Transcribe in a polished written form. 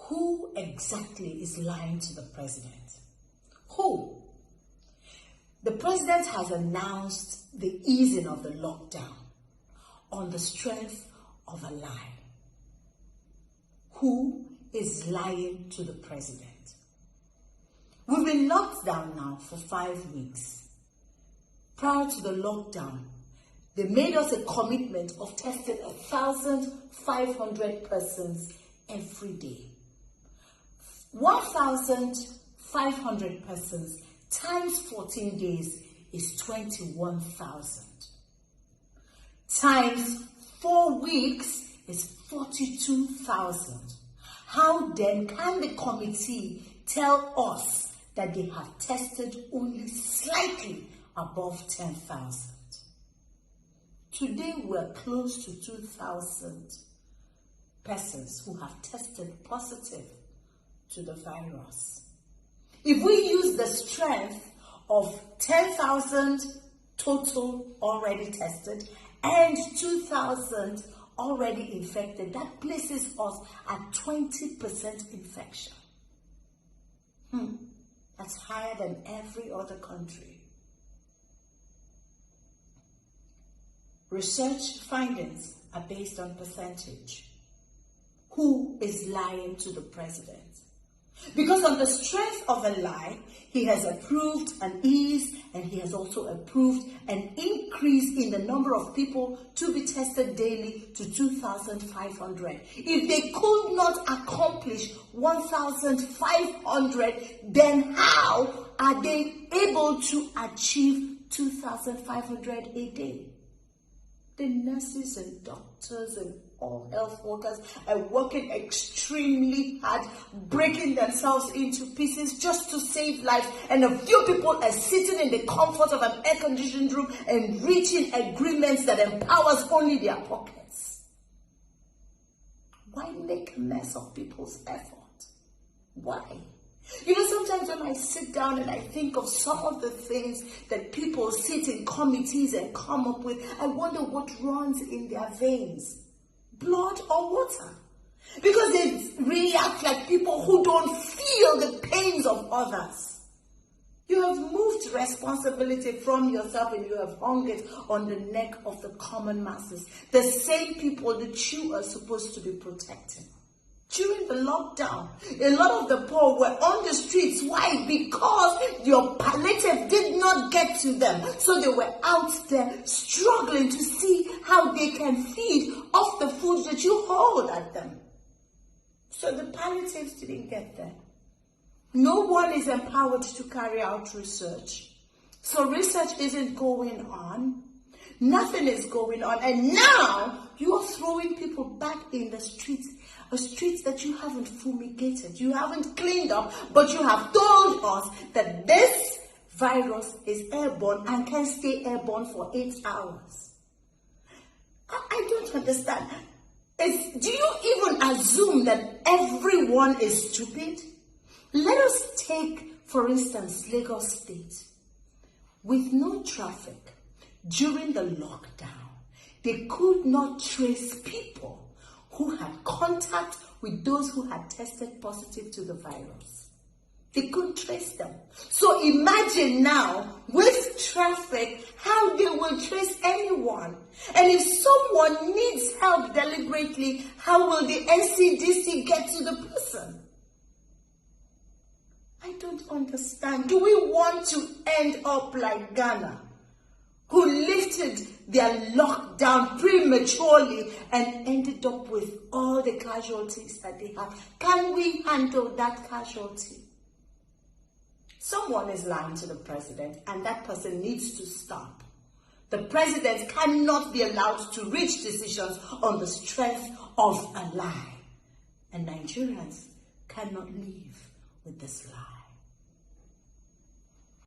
Who exactly is lying to the president? Who? The president has announced the easing of the lockdown on the strength of a lie. Who is lying to the president? We've been locked down now for 5 weeks. Prior to the lockdown, they made us a commitment of testing 1,500 persons every day. 1,500 persons times 14 days is 21,000. Times 4 weeks is 42,000. How then can the committee tell us that they have tested only slightly above 10,000? Today we're close to 2,000 persons who have tested positive to the virus. If we use the strength of 10,000 total already tested and 2,000 already infected, that places us at 20% infection. That's higher than every other country. Research findings are based on percentage. Who is lying to the president? Because on the strength of a lie, he has approved an ease and he has also approved an increase in the number of people to be tested daily to 2,500. If they could not accomplish 1,500, then how are they able to achieve 2,500 a day? The nurses and doctors and all health workers are working extremely hard, breaking themselves into pieces just to save lives. And a few people are sitting in the comfort of an air-conditioned room and reaching agreements that empowers only their pockets. Why make a mess of people's effort? Why? You know, sometimes when I sit down and I think of some of the things that people sit in committees and come up with, I wonder what runs in their veins. Blood or water? Because they react like people who don't feel the pains of others. You have moved responsibility from yourself and you have hung it on the neck of the common masses. The same people that you are supposed to be protecting. During the lockdown, a lot of the poor were on the streets. Why? Because your palliative did not get to them. So they were out there struggling to see how they can feed off the food that you hold at them. So the palliatives didn't get there. No one is empowered to carry out research. So research isn't going on. Nothing is going on. And now you are throwing people back in the streets. A street that you haven't fumigated, you haven't cleaned up, but you have told us that this virus is airborne and can stay airborne for 8 hours. I don't understand. Do you even assume that everyone is stupid? Let us take, for instance, Lagos State. With no traffic during the lockdown, they could not trace people who had contact with those who had tested positive to the virus. They couldn't trace them. So imagine now, with traffic, how they will trace anyone. And if someone needs help deliberately, how will the NCDC get to the person? I don't understand. Do we want to end up like Ghana, who lifted their lockdown prematurely and ended up with all the casualties that they have? Can we handle that casualty? Someone is lying to the president, and that person needs to stop. The president cannot be allowed to reach decisions on the strength of a lie. And Nigerians cannot live with this lie.